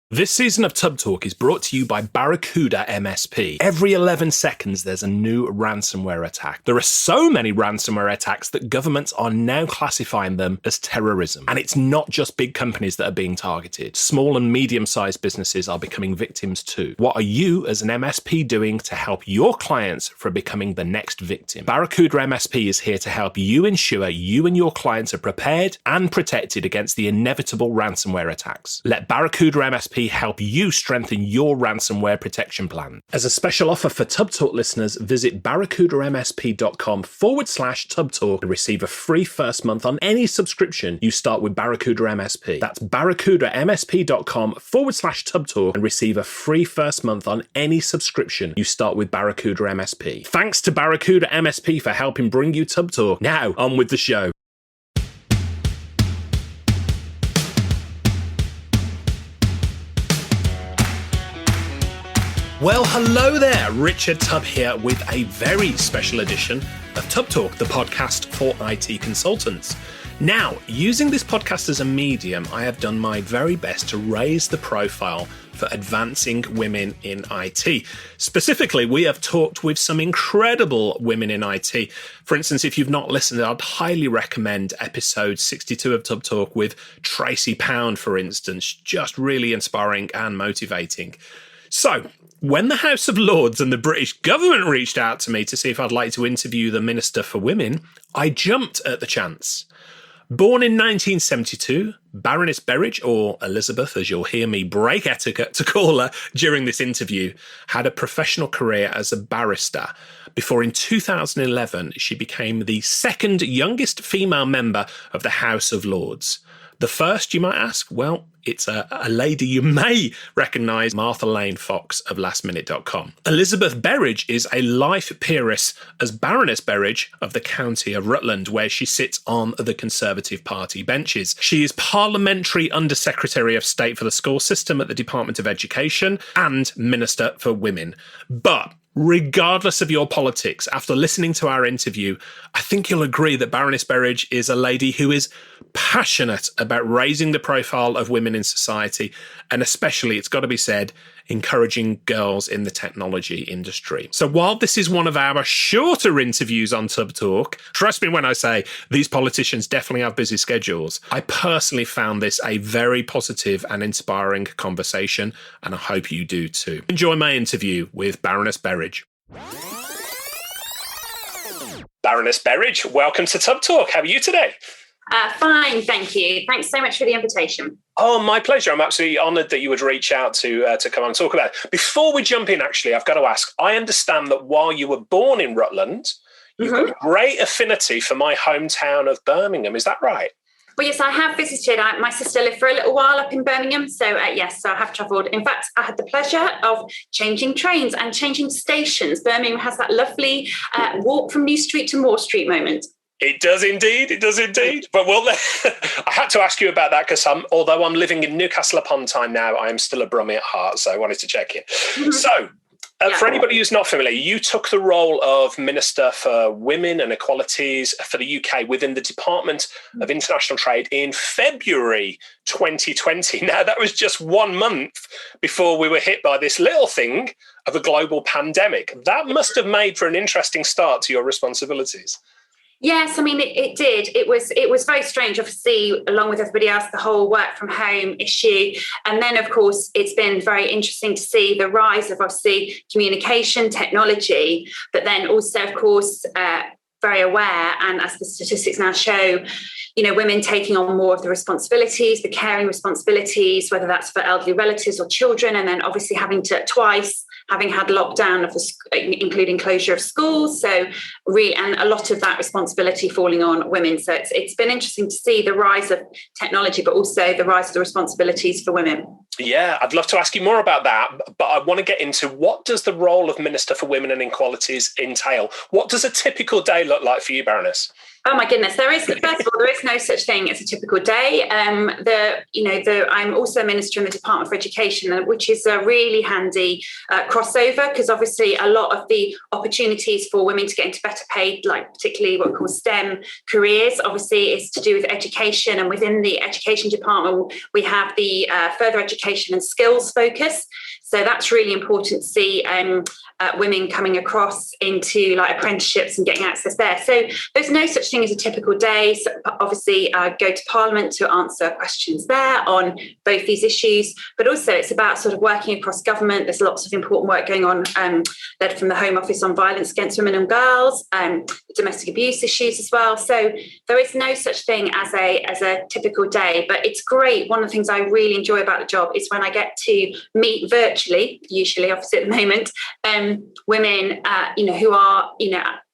This season of Tub Talk is brought to you by Barracuda MSP. Every 11 Talk is brought to you by Barracuda MSP. Every 11 seconds, there's a new ransomware attack. There are so many ransomware attacks that governments are now classifying them as terrorism. And it's not just big companies that are being targeted. Small and medium-sized businesses are becoming victims too. What are you as an MSP doing to help your clients from becoming the next victim? Barracuda MSP is here to help you ensure you and your clients are prepared and protected against the inevitable ransomware attacks. Let Barracuda MSP help you strengthen your ransomware protection plan. As a special offer for Tub Talk listeners, visit barracudamsp.com/Tub Talk and receive a free first month on any subscription you start with Barracuda MSP. That's barracudamsp.com/Tub Talk and receive a free first month on any subscription you start with Barracuda MSP. Thanks to Barracuda MSP for helping bring you Tub Talk. Now, on with the show. Well, hello there, Richard Tubb here with a very special edition of Tub Talk, the podcast for IT consultants. Now, using this podcast as a medium, I have done my very best to raise the profile for advancing women in IT. Specifically, we have talked with some incredible women in IT. For instance, if you've not listened, I'd highly recommend episode 62 of Tub Talk with Tracy Pound, for instance, just really inspiring and motivating. So, when the House of Lords and the British government reached out to me to see if I'd like to interview the Minister for Women, I jumped at the chance. Born in 1972, Baroness Berridge, or Elizabeth, as you'll hear me break etiquette to call her during this interview, had a professional career as a barrister before in 2011 she became the second youngest female member of the House of Lords. The first, you might ask? Well, it's a lady you may recognise, Martha Lane Fox of lastminute.com. Elizabeth Berridge is a life peeress as Baroness Berridge of the County of Rutland, where she sits on the Conservative Party benches. She is Parliamentary Undersecretary of State for the School System at the Department of Education and Minister for Women. But regardless of your politics, after listening to our interview, I think you'll agree that Baroness Berridge is a lady who is passionate about raising the profile of women in society, and especially, it's got to be said, encouraging girls in the technology industry. So while this is one of our shorter interviews on Tub Talk, trust me when I say these politicians definitely have busy schedules, I personally found this a very positive and inspiring conversation, and I hope you do too. Enjoy my interview with Baroness Berridge. Baroness Berridge, welcome to Tub Talk. How are you today? Fine, thank you. Thanks so much for the invitation. Oh, my pleasure. I'm absolutely honoured that you would reach out to come on and talk about it. Before we jump in, actually, I've got to ask, I understand that while you were born in Rutland, you've got a great affinity for my hometown of Birmingham. Is that right? Well, yes, I have visited. My sister lived for a little while up in Birmingham. So, yes, so I have travelled. In fact, I had the pleasure of changing trains and changing stations. Birmingham has that lovely walk from New Street to Moore Street moment. It does indeed. It does indeed. But I had to ask you about that because although I'm living in Newcastle upon Tyne now, I am still a Brummie at heart. So I wanted to check in. So for anybody who's not familiar, you took the role of Minister for Women and Equalities for the UK within the Department of International Trade in February 2020. Now, that was just 1 month before we were hit by this little thing of a global pandemic. That must have made for an interesting start to your responsibilities. Yes, I mean, it did. It was very strange, obviously, along with everybody else, the whole work from home issue. And then, of course, it's been very interesting to see the rise of, obviously, communication technology, but then also, of course, very aware. And as the statistics now show, women taking on more of the responsibilities, the caring responsibilities, whether that's for elderly relatives or children, and then obviously having had lockdown, including closure of schools. And a lot of that responsibility falling on women. So it's been interesting to see the rise of technology, but also the rise of the responsibilities for women. Yeah, I'd love to ask you more about that, but I want to get into what does the role of Minister for Women and Equalities entail? What does a typical day look like for you, Baroness? Oh my goodness! First of all, there is no such thing as a typical day. I'm also a minister in the Department for Education, which is a really handy crossover, because obviously a lot of the opportunities for women to get into better paid, like particularly what we call STEM careers, obviously is to do with education. And within the education department, we have the further education and skills focus. So that's really important to see women coming across into like apprenticeships and getting access there. So there's no such thing as a typical day. So obviously, I go to Parliament to answer questions there on both these issues, but also it's about sort of working across government. There's lots of important work going on, led from the Home Office on violence against women and girls, domestic abuse issues as well. So there is no such thing as a typical day, but it's great. One of the things I really enjoy about the job is when I get to meet virtually, usually obviously at the moment, women, who are,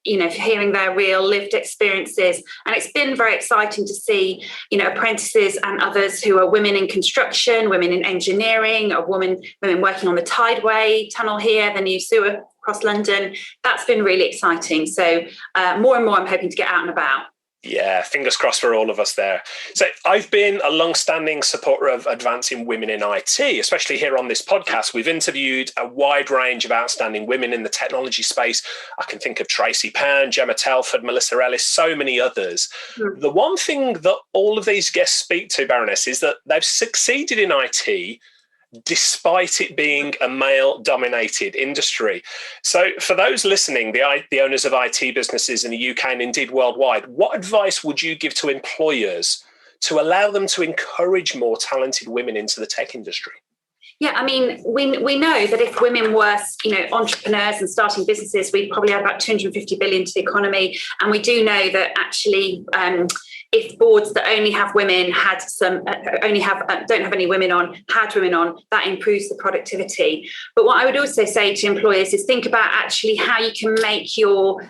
hearing their real lived experiences. And it's been very exciting to see, apprentices and others who are women in construction, women in engineering, or women working on the Tideway tunnel here, the new sewer across London. That's been really exciting. So more and more I'm hoping to get out and about. Yeah, fingers crossed for all of us there. So I've been a long-standing supporter of advancing women in IT, especially here on this podcast. We've interviewed a wide range of outstanding women in the technology space. I can think of Tracy Pan, Gemma Telford, Melissa Ellis, so many others. The one thing that all of these guests speak to, Baroness, is that they've succeeded in IT despite it being a male-dominated industry. So for those listening, the owners of IT businesses in the UK and indeed worldwide, what advice would you give to employers to allow them to encourage more talented women into the tech industry? Yeah, I mean, we know that if women were, entrepreneurs and starting businesses, we'd probably add about 250 billion to the economy. And we do know that actually, if boards that only have women don't have any women on, had women on, that improves the productivity. But what I would also say to employers is think about actually how you can make your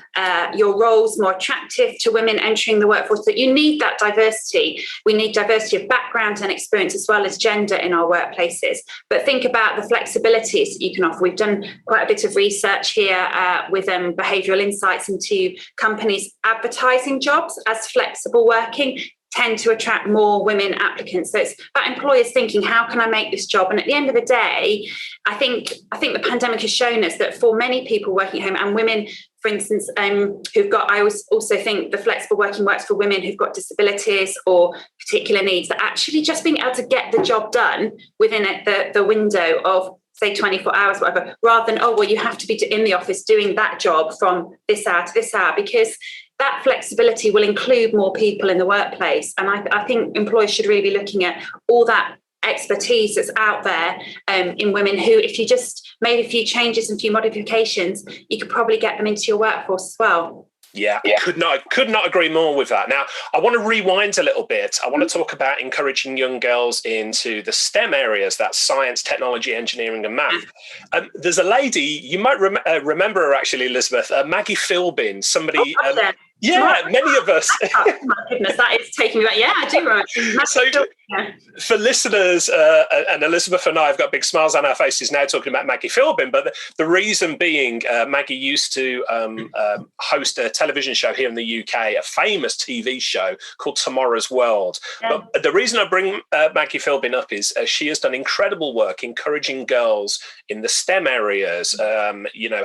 roles more attractive to women entering the workforce. That you need that diversity. We need diversity of background and experience as well as gender in our workplaces. But think about the flexibilities that you can offer. We've done quite a bit of research here with behavioural insights into companies advertising jobs as flexible working tend to attract more women applicants. So it's about employers thinking, how can I make this job? And at the end of the day, I think the pandemic has shown us that for many people working at home and women, for instance, who've got, I also think the flexible working works for women who've got disabilities or particular needs, that actually just being able to get the job done within the window of, say, 24 hours, whatever, rather than, you have to be in the office doing that job from this hour to this hour, because that flexibility will include more people in the workplace. And I think employers should really be looking at all that expertise that's out there in women who, if you just made a few changes and a few modifications, you could probably get them into your workforce as well. Yeah, could not agree more with that. Now, I want to rewind a little bit. I want to talk about encouraging young girls into the STEM areas, that's science, technology, engineering and math. There's a lady, you might remember her actually, Elizabeth, Maggie Philbin, somebody... many of us. Oh, my goodness, that is taking me back. Yeah, I do, right. So, for listeners, and Elizabeth and I have got big smiles on our faces now talking about Maggie Philbin, but the reason being, Maggie used to host a television show here in the UK, a famous TV show called Tomorrow's World. Yeah. But the reason I bring Maggie Philbin up is she has done incredible work encouraging girls in the STEM areas,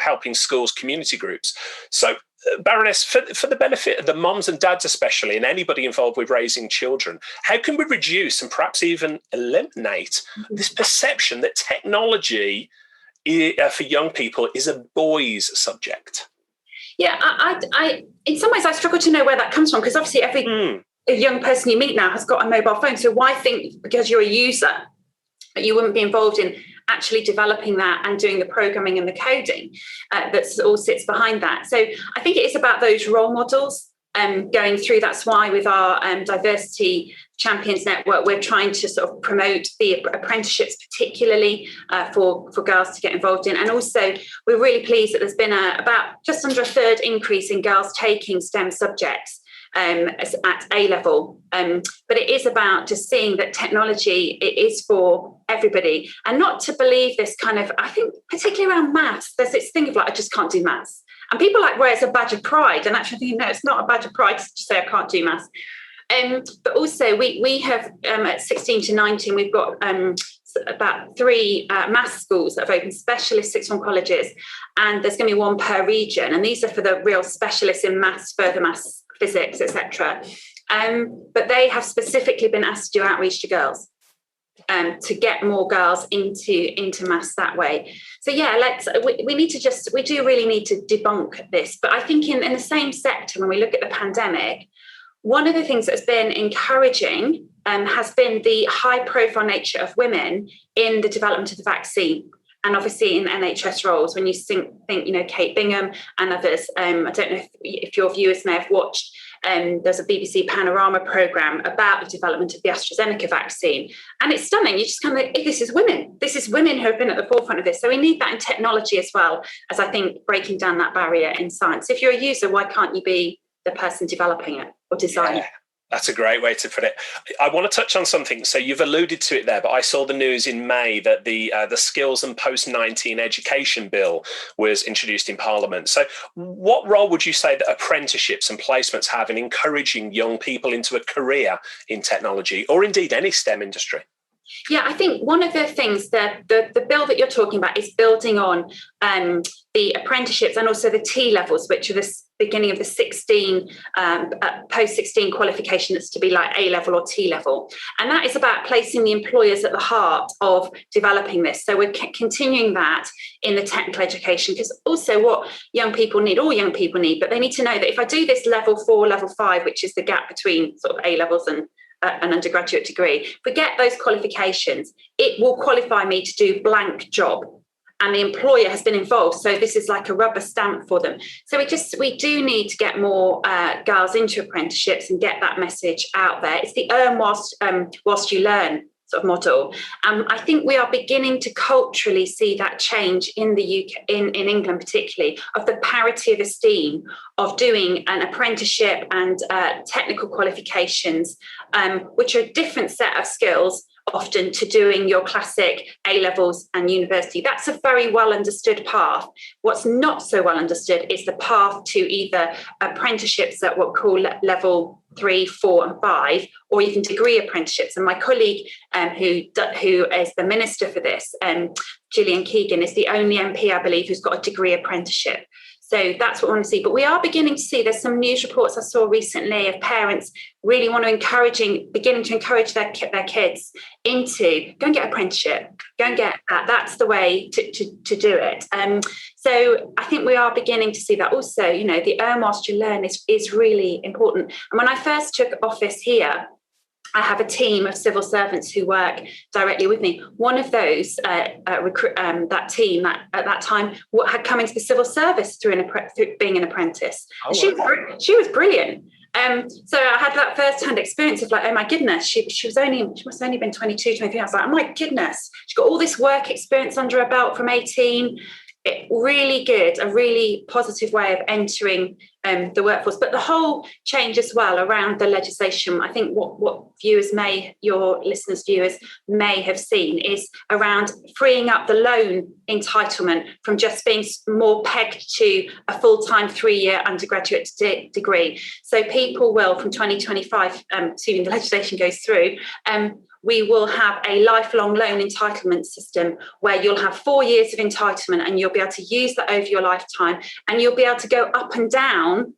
helping schools, community groups. So, Baroness, for the benefit of the mums and dads especially, and anybody involved with raising children, how can we reduce and perhaps even eliminate this perception that technology for young people is a boys' subject? Yeah, I in some ways I struggle to know where that comes from, because obviously every young person you meet now has got a mobile phone. So why think because you're a user that you wouldn't be involved in actually developing that and doing the programming and the coding that all sits behind that? So I think it is about those role models going through. That's why with our Diversity Champions Network, we're trying to sort of promote the apprenticeships, particularly for girls to get involved in. And also, we're really pleased that there's been about just under a third increase in girls taking STEM subjects at A level. But it is about just seeing that technology, it is for everybody, and not to believe this kind of, I think particularly around maths, there's this thing of like, I just can't do maths. And people like, well, it's a badge of pride. And actually thinking, no, it's not a badge of pride to say I can't do maths. But also we have at 16 to 19, we've got about 3 maths schools that have opened, specialist sixth form colleges, and there's going to be 1 per region. And these are for the real specialists in maths, further maths, physics, etc. But they have specifically been asked to do outreach to girls. To get more girls into maths that way. So yeah, we do really need to debunk this. But I think in the same sector, when we look at the pandemic, one of the things that's been encouraging has been the high profile nature of women in the development of the vaccine. And obviously in NHS roles, when you think Kate Bingham and others, I don't know if your viewers may have watched, there's a BBC Panorama programme about the development of the AstraZeneca vaccine. And it's stunning. You just kind of, this is women. This is women who have been at the forefront of this. So we need that in technology as well as, I think, breaking down that barrier in science. If you're a user, why can't you be the person developing it or designing it? That's a great way to put it. I want to touch on something. So you've alluded to it there, but I saw the news in May that the Skills and Post-19 Education Bill was introduced in Parliament. So what role would you say that apprenticeships and placements have in encouraging young people into a career in technology, or indeed any STEM industry? Yeah, I think one of the things that the bill that you're talking about is building on the apprenticeships and also the T levels, which are the beginning of the 16 post-16 qualification that's to be like A level or T level. And that is about placing the employers at the heart of developing this. So we're continuing that in the technical education, because also what young people need, all young people need, but they need to know that if I do this level 4, level 5, which is the gap between sort of A levels and an undergraduate degree, if we get those qualifications, it will qualify me to do blank job. And the employer has been involved. So this is like a rubber stamp for them. So we do need to get more girls into apprenticeships and get that message out there. It's the earn whilst you learn sort of model. I think we are beginning to culturally see that change in the UK, in England particularly, of the parity of esteem of doing an apprenticeship and technical qualifications, which are a different set of skills often to doing your classic A levels and university. That's a very well understood path. What's not so well understood is the path to either apprenticeships that we'll call level 3, 4 and 5, or even degree apprenticeships. And my colleague who is the minister for this, Gillian Keegan, is the only MP, I believe, who's got a degree apprenticeship. So that's what we want to see. But we are beginning to see, there's some news reports I saw recently of parents really beginning to encourage their kids into go and get an apprenticeship, go and get that. That's the way to do it. So I think we are beginning to see that also, the earn whilst you learn is really important. And when I first took office here, I have a team of civil servants who work directly with me. One of those, that team at that time had come into the civil service through being an apprentice. Oh, she was brilliant. So I had that first-hand experience of like, oh my goodness, she must have only been 22, 23. I was like, oh my goodness, she's got all this work experience under her belt from 18. Really good, a really positive way of entering the workforce. But the whole change as well around the legislation, I think what your listeners' viewers may have seen is around freeing up the loan entitlement from just being more pegged to a full-time 3-year undergraduate degree. So people will, from 2025, assuming the legislation goes through, we will have a lifelong loan entitlement system where you'll have 4 years of entitlement and you'll be able to use that over your lifetime, and you'll be able to go up and down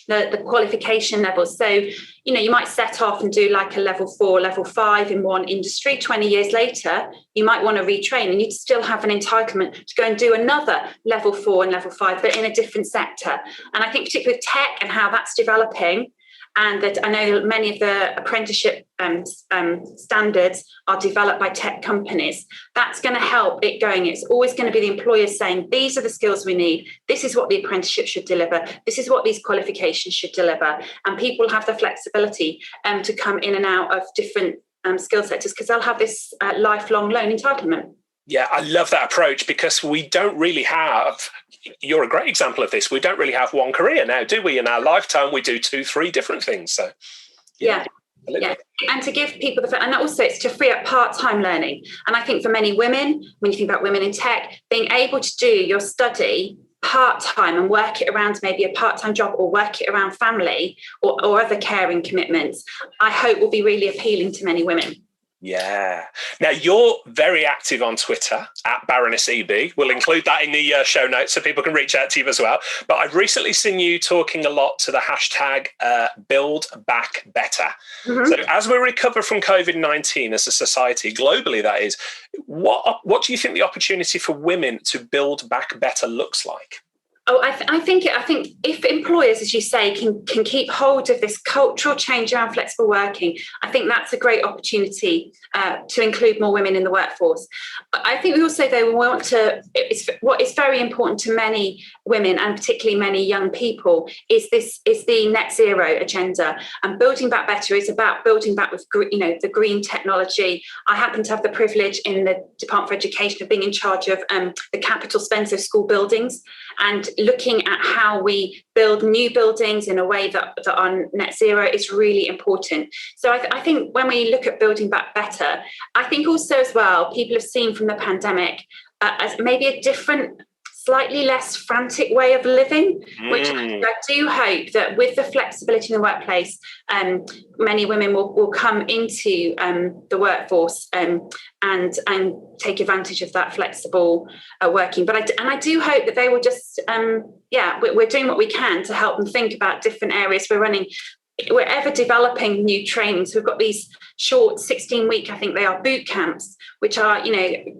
the qualification levels. So, you might set off and do like a level 4, level 5 in one industry. 20 years later, you might want to retrain and you'd still have an entitlement to go and do another level 4 and level 5, but in a different sector. And I think particularly with tech and how that's developing, and that I know many of the apprenticeship standards are developed by tech companies. That's going to help it going. It's always going to be the employers saying, these are the skills we need. This is what the apprenticeship should deliver. This is what these qualifications should deliver. And people have the flexibility to come in and out of different skill sectors because they'll have this lifelong loan entitlement. Yeah, I love that approach because we don't really have, you're a great example of this, we don't really have one career now, do we? In our lifetime, we do 2, 3 different things. So yeah. And to give people and also it's to free up part-time learning. And I think for many women, when you think about women in tech, being able to do your study part-time and work it around maybe a part-time job, or work it around family or other caring commitments, I hope will be really appealing to many women. Yeah. Now, you're very active on Twitter at Baroness EB. We'll include that in the show notes so people can reach out to you as well. But I've recently seen you talking a lot to the hashtag Build Back Better. Mm-hmm. So as we recover from COVID-19 as a society, globally that is, what do you think the opportunity for women to build back better looks like? Oh, I think if employers, as you say, can keep hold of this cultural change around flexible working, I think that's a great opportunity to include more women in the workforce. I think we also, though, want to. What is very important to many women, and particularly many young people, is the net zero agenda. And building back better is about building back with the green technology. I happen to have the privilege in the Department for Education of being in charge of the capital spend, so school buildings, and looking at how we build new buildings in a way that are net zero is really important. So I think when we look at building back better, I think also as well, people have seen from the pandemic as maybe a different, slightly less frantic way of living, which I do hope that with the flexibility in the workplace, many women will come into the workforce and take advantage of that flexible working. But I do hope that they will just, we're doing what we can to help them think about different areas. We're ever developing new trainings. We've got these short 16-week, I think they are, boot camps, which are,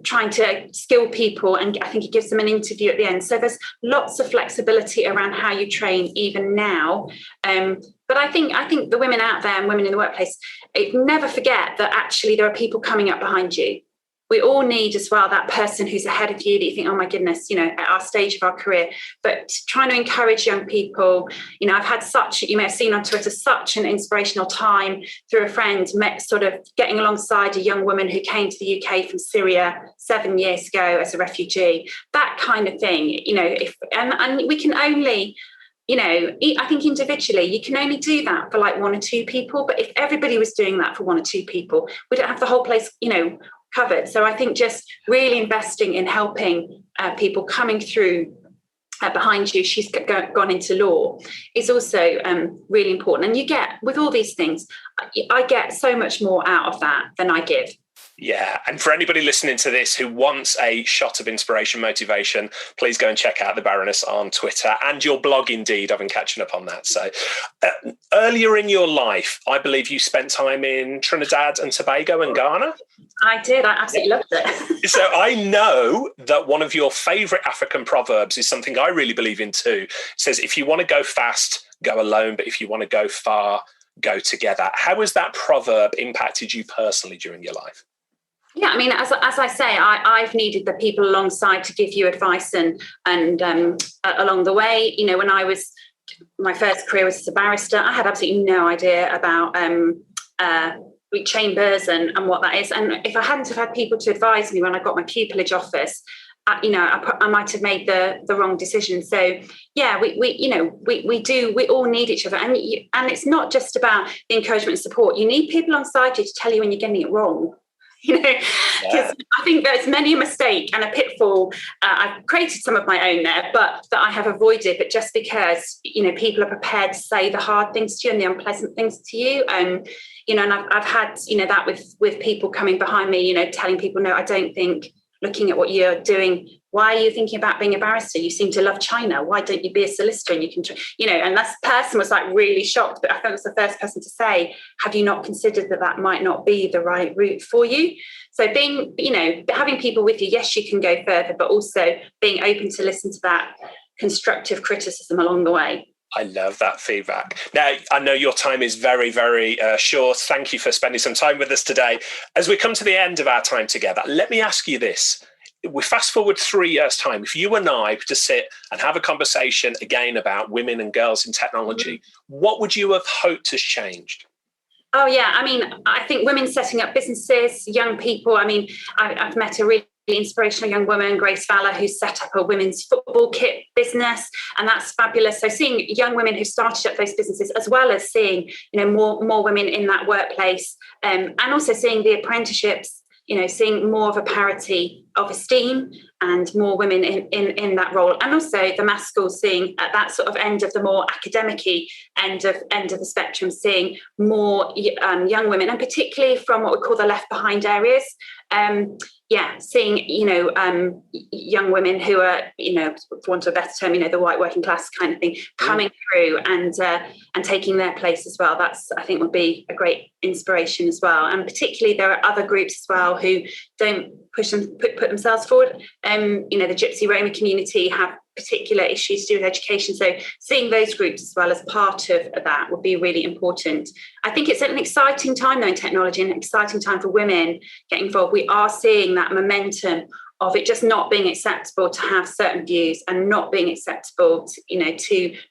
trying to skill people, and I think it gives them an interview at the end. So there's lots of flexibility around how you train even now. But I think the women out there and women in the workplace, never forget that actually there are people coming up behind you. We all need as well that person who's ahead of you that you think, oh my goodness, at our stage of our career. But trying to encourage young people, I've had you may have seen on Twitter, such an inspirational time through a friend, sort of getting alongside a young woman who came to the UK from Syria 7 years ago as a refugee. That kind of thing, and we can only, I think individually, you can only do that for like one or two people. But if everybody was doing that for one or two people, we don't have the whole place, covered. So I think just really investing in helping people coming through behind you, she's gone into law, is also really important. And you get, with all these things, I get so much more out of that than I give. Yeah, and for anybody listening to this who wants a shot of inspiration, motivation, please go and check out the Baroness on Twitter and your blog, indeed. I've been catching up on that. So earlier in your life, I believe you spent time in Trinidad and Tobago and Ghana. I did. I absolutely loved it. So I know that one of your favourite African proverbs is something I really believe in too. It says, if you want to go fast, go alone, but if you want to go far, go together. How has that proverb impacted you personally during your life? Yeah, I mean, as I say, I've needed the people alongside to give you advice and along the way. When my first career was as a barrister, I had absolutely no idea about chambers and what that is. And if I hadn't have had people to advise me when I got my pupillage office, I might have made the wrong decision. So yeah, we all need each other, and it's not just about the encouragement and support. You need people alongside you to tell you when you're getting it wrong. Because I think there's many a mistake and a pitfall. I've created some of my own there, but that I have avoided. But just because people are prepared to say the hard things to you and the unpleasant things to you, and I've had that with people coming behind me, telling people, no, I don't think. Looking at what you're doing, why are you thinking about being a barrister? You seem to love China. Why don't you be a solicitor? And you can, and that person was like really shocked. But I think it was the first person to say, have you not considered that might not be the right route for you? So being, having people with you, yes, you can go further, but also being open to listen to that constructive criticism along the way. I love that feedback. Now, I know your time is very, very short. Thank you for spending some time with us today. As we come to the end of our time together, let me ask you this. We fast forward 3 years' time. If you and I were to sit and have a conversation again about women and girls in technology, what would you have hoped has changed? Oh, yeah. I mean, I think women setting up businesses, young people. I mean, I've met a really inspirational young woman, Grace Fowler, who set up a women's football kit business, and that's fabulous. So seeing young women who started up those businesses, as well as seeing more women in that workplace, and also seeing the apprenticeships seeing more of a parity of esteem and more women in that role, and also the maths schools seeing at that sort of end of the more academic-y end of the spectrum, seeing more young women, and particularly from what we call the left behind areas. Seeing young women who are, for want of a better term, the white working class kind of thing, coming through and taking their place as well. That's, I think, would be a great inspiration as well. And particularly there are other groups as well who don't put themselves forward. The Gypsy Roma community have particular issues to do with education. So seeing those groups as well as part of that would be really important. I think it's an exciting time though in technology, and an exciting time for women getting involved. We are seeing that momentum of it just not being acceptable to have certain views, and not being acceptable to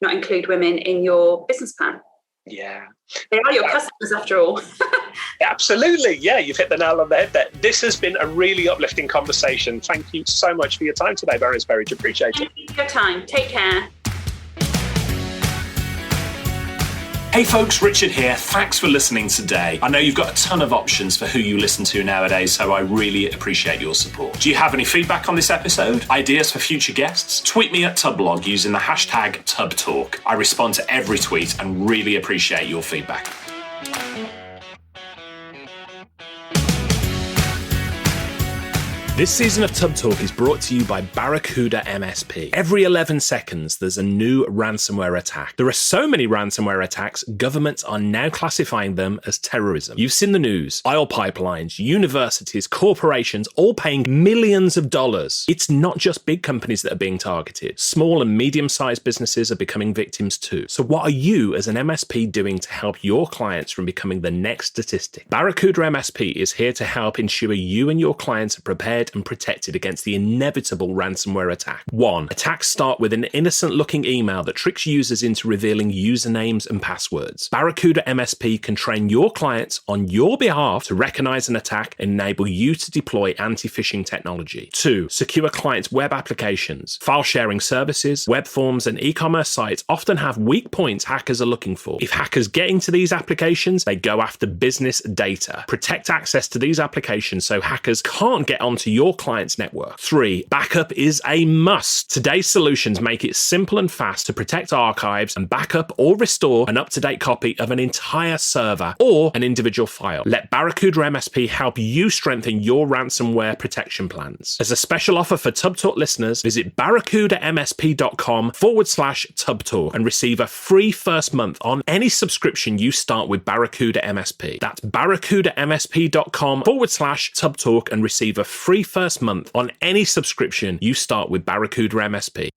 not include women in your business plan. Yeah. They are your customers after all. Absolutely. Yeah, you've hit the nail on the head there. This has been a really uplifting conversation. Thank you so much for your time today, Baroness Berridge. Appreciate it. Thank you for your time. Take care. Hey folks, Richard here. Thanks for listening today. I know you've got a ton of options for who you listen to nowadays, so I really appreciate your support. Do you have any feedback on this episode? Ideas for future guests? Tweet me at Tubblog using the hashtag TubTalk. I respond to every tweet and really appreciate your feedback. This season of Tub Talk is brought to you by Barracuda MSP. Every 11 seconds, there's a new ransomware attack. There are so many ransomware attacks, governments are now classifying them as terrorism. You've seen the news. Oil pipelines, universities, corporations, all paying millions of dollars. It's not just big companies that are being targeted. Small and medium-sized businesses are becoming victims too. So what are you as an MSP doing to help your clients from becoming the next statistic? Barracuda MSP is here to help ensure you and your clients are prepared and protected against the inevitable ransomware attack. 1. Attacks start with an innocent-looking email that tricks users into revealing usernames and passwords. Barracuda MSP can train your clients on your behalf to recognize an attack and enable you to deploy anti-phishing technology. 2. Secure clients' web applications. File sharing services, web forms, and e-commerce sites often have weak points hackers are looking for. If hackers get into these applications, they go after business data. Protect access to these applications so hackers can't get onto your client's network. 3. Backup is a must. Today's solutions make it simple and fast to protect archives and backup or restore an up-to-date copy of an entire server or an individual file. Let Barracuda MSP help you strengthen your ransomware protection plans. As a special offer for Tub Talk listeners, visit barracudamsp.com/tubtalk and receive a free first month on any subscription you start with Barracuda MSP. That's barracudamsp.com/tubtalk and receive a free first month on any subscription you start with Barracuda MSP.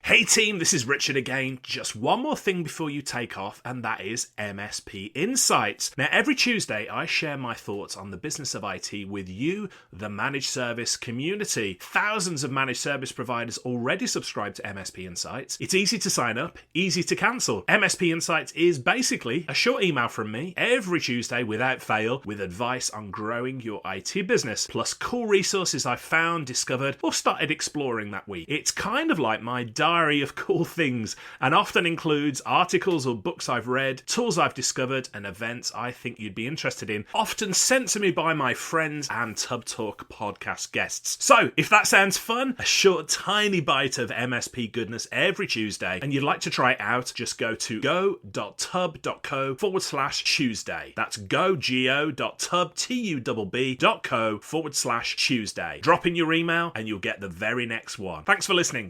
Hey team, this is Richard again. Just one more thing before you take off, and that is MSP Insights. Now, every Tuesday, I share my thoughts on the business of IT with you, the managed service community. Thousands of managed service providers already subscribe to MSP Insights. It's easy to sign up, easy to cancel. MSP Insights is basically a short email from me every Tuesday without fail with advice on growing your IT business, plus cool resources I've found, discovered, or started exploring that week. It's kind of like my diary of cool things, and often includes articles or books I've read, tools I've discovered, and events I think you'd be interested in, often sent to me by my friends and Tub Talk podcast guests. So, if that sounds fun, a short tiny bite of MSP goodness every Tuesday, and you'd like to try it out, just go to go.tub.co/Tuesday. That's go.tub.co/Tuesday. Drop in your email and you'll get the very next one. Thanks for listening.